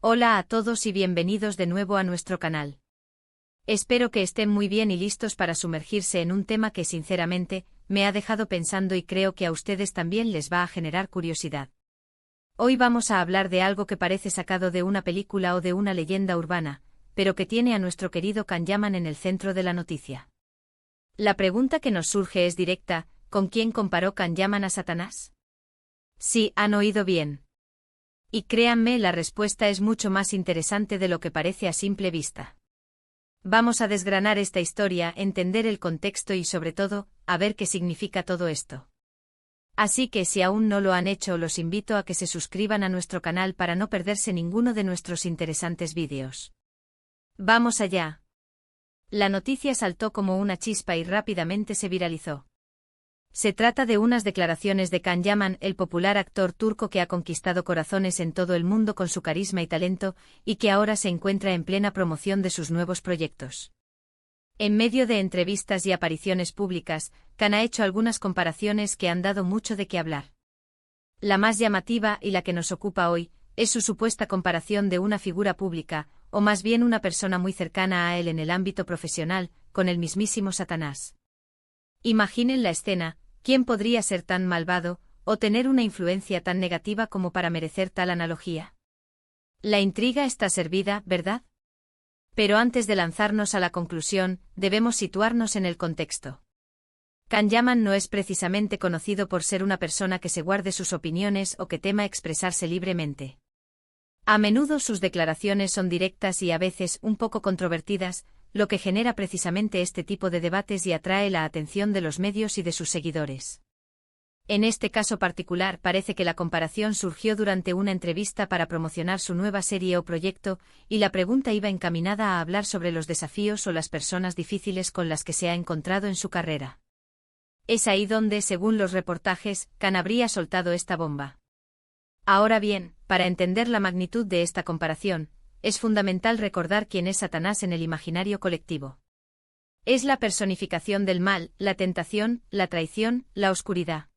Hola a todos y bienvenidos de nuevo a nuestro canal. Espero que estén muy bien y listos para sumergirse en un tema que sinceramente me ha dejado pensando y creo que a ustedes también les va a generar curiosidad. Hoy vamos a hablar de algo que parece sacado de una película o de una leyenda urbana, pero que tiene a nuestro querido Can Yaman en el centro de la noticia. La pregunta que nos surge es directa: ¿con quién comparó Can Yaman a Satanás? Sí, han oído bien. Y créanme, la respuesta es mucho más interesante de lo que parece a simple vista. Vamos a desgranar esta historia, entender el contexto y sobre todo, a ver qué significa todo esto. Así que si aún no lo han hecho, los invito a que se suscriban a nuestro canal para no perderse ninguno de nuestros interesantes vídeos. ¡Vamos allá! La noticia saltó como una chispa y rápidamente se viralizó. Se trata de unas declaraciones de Can Yaman, el popular actor turco que ha conquistado corazones en todo el mundo con su carisma y talento, y que ahora se encuentra en plena promoción de sus nuevos proyectos. En medio de entrevistas y apariciones públicas, Can ha hecho algunas comparaciones que han dado mucho de qué hablar. La más llamativa, y la que nos ocupa hoy, es su supuesta comparación de una figura pública, o más bien una persona muy cercana a él en el ámbito profesional, con el mismísimo Satanás. Imaginen la escena: ¿quién podría ser tan malvado, o tener una influencia tan negativa como para merecer tal analogía? La intriga está servida, ¿verdad? Pero antes de lanzarnos a la conclusión, debemos situarnos en el contexto. Can Yaman no es precisamente conocido por ser una persona que se guarde sus opiniones o que tema expresarse libremente. A menudo sus declaraciones son directas y a veces un poco controvertidas, lo que genera precisamente este tipo de debates y atrae la atención de los medios y de sus seguidores. En este caso particular parece que la comparación surgió durante una entrevista para promocionar su nueva serie o proyecto, y la pregunta iba encaminada a hablar sobre los desafíos o las personas difíciles con las que se ha encontrado en su carrera. Es ahí donde, según los reportajes, Can habría soltado esta bomba. Ahora bien, para entender la magnitud de esta comparación, es fundamental recordar quién es Satanás en el imaginario colectivo. Es la personificación del mal, la tentación, la traición, la oscuridad.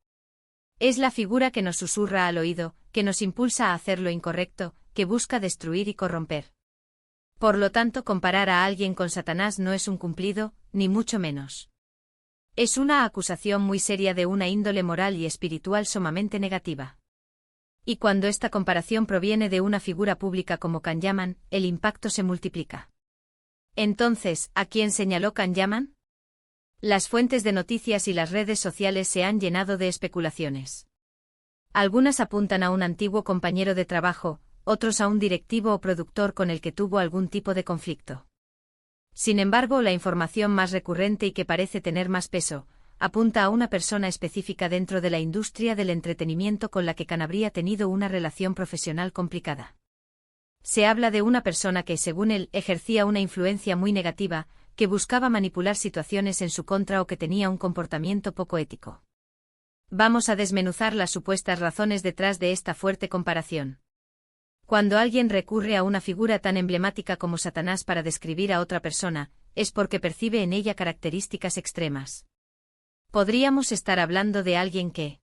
Es la figura que nos susurra al oído, que nos impulsa a hacer lo incorrecto, que busca destruir y corromper. Por lo tanto, comparar a alguien con Satanás no es un cumplido, ni mucho menos. Es una acusación muy seria de una índole moral y espiritual sumamente negativa. Y cuando esta comparación proviene de una figura pública como Can Yaman, el impacto se multiplica. Entonces, ¿a quién señaló Can Yaman? Las fuentes de noticias y las redes sociales se han llenado de especulaciones. Algunas apuntan a un antiguo compañero de trabajo, otros a un directivo o productor con el que tuvo algún tipo de conflicto. Sin embargo, la información más recurrente y que parece tener más peso apunta a una persona específica dentro de la industria del entretenimiento con la que Can habría tenido una relación profesional complicada. Se habla de una persona que, según él, ejercía una influencia muy negativa, que buscaba manipular situaciones en su contra o que tenía un comportamiento poco ético. Vamos a desmenuzar las supuestas razones detrás de esta fuerte comparación. Cuando alguien recurre a una figura tan emblemática como Satanás para describir a otra persona, es porque percibe en ella características extremas. Podríamos estar hablando de alguien que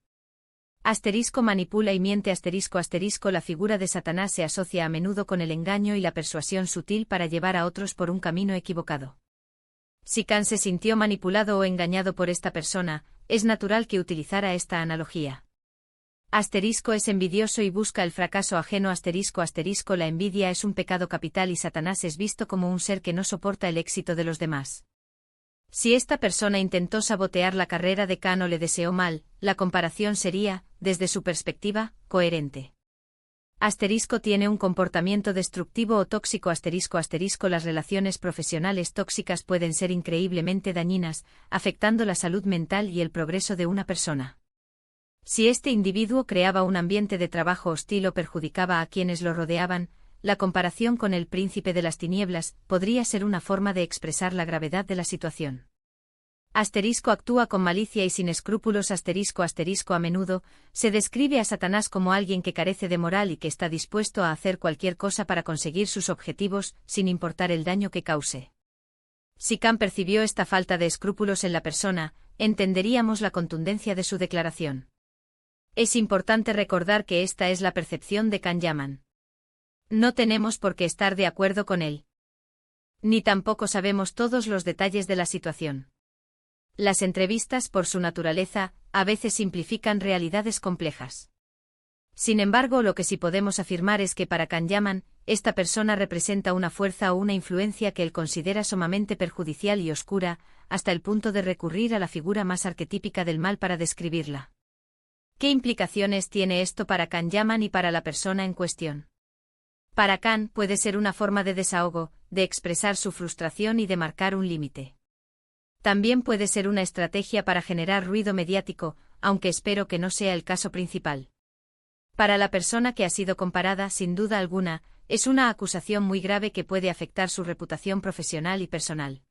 manipula y miente la figura de Satanás se asocia a menudo con el engaño y la persuasión sutil para llevar a otros por un camino equivocado. Si Can se sintió manipulado o engañado por esta persona, es natural que utilizara esta analogía. Es envidioso y busca el fracaso ajeno. La envidia es un pecado capital y Satanás es visto como un ser que no soporta el éxito de los demás. Si esta persona intentó sabotear la carrera de Can o le deseó mal, la comparación sería, desde su perspectiva, coherente. Tiene un comportamiento destructivo o tóxico. Las relaciones profesionales tóxicas pueden ser increíblemente dañinas, afectando la salud mental y el progreso de una persona. Si este individuo creaba un ambiente de trabajo hostil o perjudicaba a quienes lo rodeaban, la comparación con el príncipe de las tinieblas podría ser una forma de expresar la gravedad de la situación. Actúa con malicia y sin escrúpulos. A menudo se describe a Satanás como alguien que carece de moral y que está dispuesto a hacer cualquier cosa para conseguir sus objetivos, sin importar el daño que cause. Si Can percibió esta falta de escrúpulos en la persona, entenderíamos la contundencia de su declaración. Es importante recordar que esta es la percepción de Can Yaman. No tenemos por qué estar de acuerdo con él. Ni tampoco sabemos todos los detalles de la situación. Las entrevistas, por su naturaleza, a veces simplifican realidades complejas. Sin embargo, lo que sí podemos afirmar es que para Can Yaman, esta persona representa una fuerza o una influencia que él considera sumamente perjudicial y oscura, hasta el punto de recurrir a la figura más arquetípica del mal para describirla. ¿Qué implicaciones tiene esto para Can Yaman y para la persona en cuestión? Para Can, puede ser una forma de desahogo, de expresar su frustración y de marcar un límite. También puede ser una estrategia para generar ruido mediático, aunque espero que no sea el caso principal. Para la persona que ha sido comparada, sin duda alguna, es una acusación muy grave que puede afectar su reputación profesional y personal.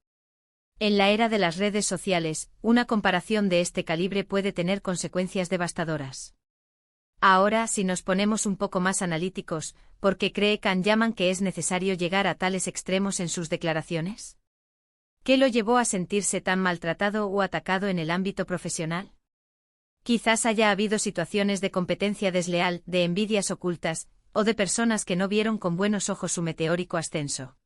En la era de las redes sociales, una comparación de este calibre puede tener consecuencias devastadoras. Ahora, si nos ponemos un poco más analíticos, ¿por qué cree Can Yaman que es necesario llegar a tales extremos en sus declaraciones? ¿Qué lo llevó a sentirse tan maltratado o atacado en el ámbito profesional? Quizás haya habido situaciones de competencia desleal, de envidias ocultas, o de personas que no vieron con buenos ojos su meteórico ascenso.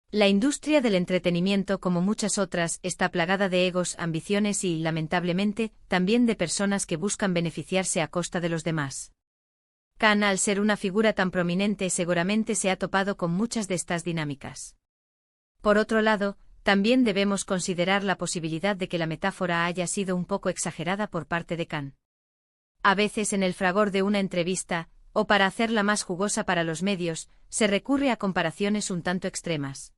La industria del entretenimiento, como muchas otras, está plagada de egos, ambiciones y, lamentablemente, también de personas que buscan beneficiarse a costa de los demás. Can, al ser una figura tan prominente, seguramente se ha topado con muchas de estas dinámicas. Por otro lado, también debemos considerar la posibilidad de que la metáfora haya sido un poco exagerada por parte de Can. A veces en el fragor de una entrevista, o para hacerla más jugosa para los medios, se recurre a comparaciones un tanto extremas.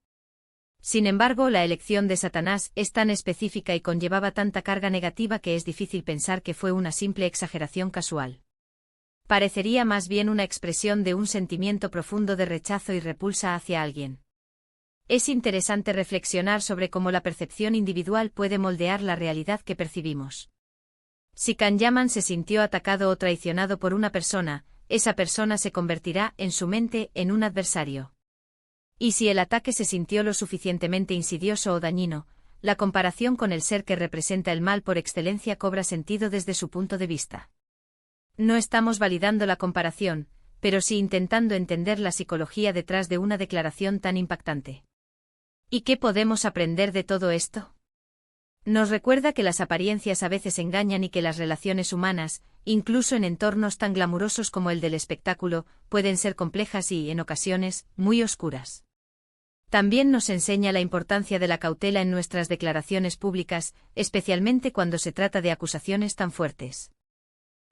Sin embargo, la elección de Satanás es tan específica y conllevaba tanta carga negativa que es difícil pensar que fue una simple exageración casual. Parecería más bien una expresión de un sentimiento profundo de rechazo y repulsa hacia alguien. Es interesante reflexionar sobre cómo la percepción individual puede moldear la realidad que percibimos. Si Can Yaman se sintió atacado o traicionado por una persona, esa persona se convertirá, en su mente, en un adversario. Y si el ataque se sintió lo suficientemente insidioso o dañino, la comparación con el ser que representa el mal por excelencia cobra sentido desde su punto de vista. No estamos validando la comparación, pero sí intentando entender la psicología detrás de una declaración tan impactante. ¿Y qué podemos aprender de todo esto? Nos recuerda que las apariencias a veces engañan y que las relaciones humanas, incluso en entornos tan glamurosos como el del espectáculo, pueden ser complejas y, en ocasiones, muy oscuras. También nos enseña la importancia de la cautela en nuestras declaraciones públicas, especialmente cuando se trata de acusaciones tan fuertes.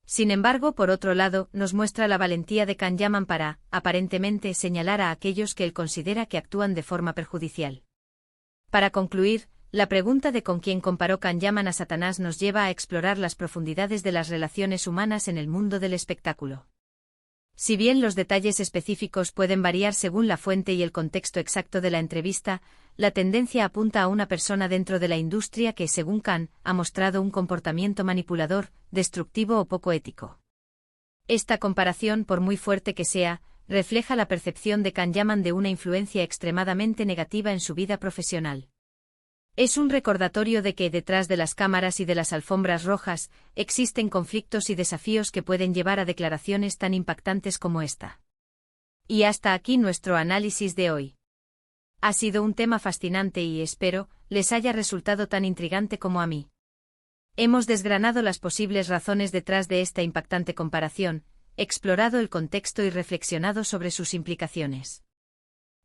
Sin embargo, por otro lado, nos muestra la valentía de Can Yaman para, aparentemente, señalar a aquellos que él considera que actúan de forma perjudicial. Para concluir, la pregunta de con quién comparó Can Yaman a Satanás nos lleva a explorar las profundidades de las relaciones humanas en el mundo del espectáculo. Si bien los detalles específicos pueden variar según la fuente y el contexto exacto de la entrevista, la tendencia apunta a una persona dentro de la industria que, según Can, ha mostrado un comportamiento manipulador, destructivo o poco ético. Esta comparación, por muy fuerte que sea, refleja la percepción de Can Yaman de una influencia extremadamente negativa en su vida profesional. Es un recordatorio de que, detrás de las cámaras y de las alfombras rojas, existen conflictos y desafíos que pueden llevar a declaraciones tan impactantes como esta. Y hasta aquí nuestro análisis de hoy. Ha sido un tema fascinante y, espero, les haya resultado tan intrigante como a mí. Hemos desgranado las posibles razones detrás de esta impactante comparación, explorado el contexto y reflexionado sobre sus implicaciones.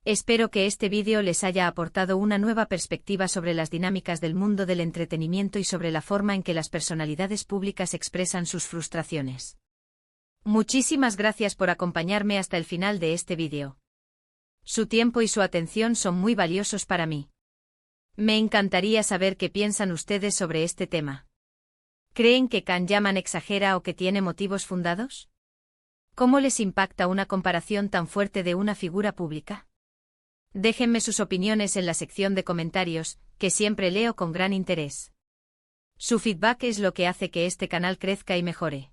Espero que este vídeo les haya aportado una nueva perspectiva sobre las dinámicas del mundo del entretenimiento y sobre la forma en que las personalidades públicas expresan sus frustraciones. Muchísimas gracias por acompañarme hasta el final de este vídeo. Su tiempo y su atención son muy valiosos para mí. Me encantaría saber qué piensan ustedes sobre este tema. ¿Creen que Can Yaman exagera o que tiene motivos fundados? ¿Cómo les impacta una comparación tan fuerte de una figura pública? Déjenme sus opiniones en la sección de comentarios, que siempre leo con gran interés. Su feedback es lo que hace que este canal crezca y mejore.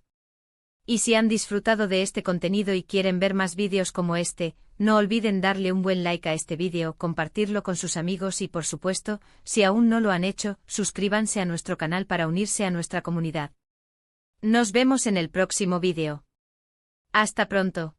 Y si han disfrutado de este contenido y quieren ver más vídeos como este, no olviden darle un buen like a este vídeo, compartirlo con sus amigos y, por supuesto, si aún no lo han hecho, suscríbanse a nuestro canal para unirse a nuestra comunidad. Nos vemos en el próximo vídeo. Hasta pronto.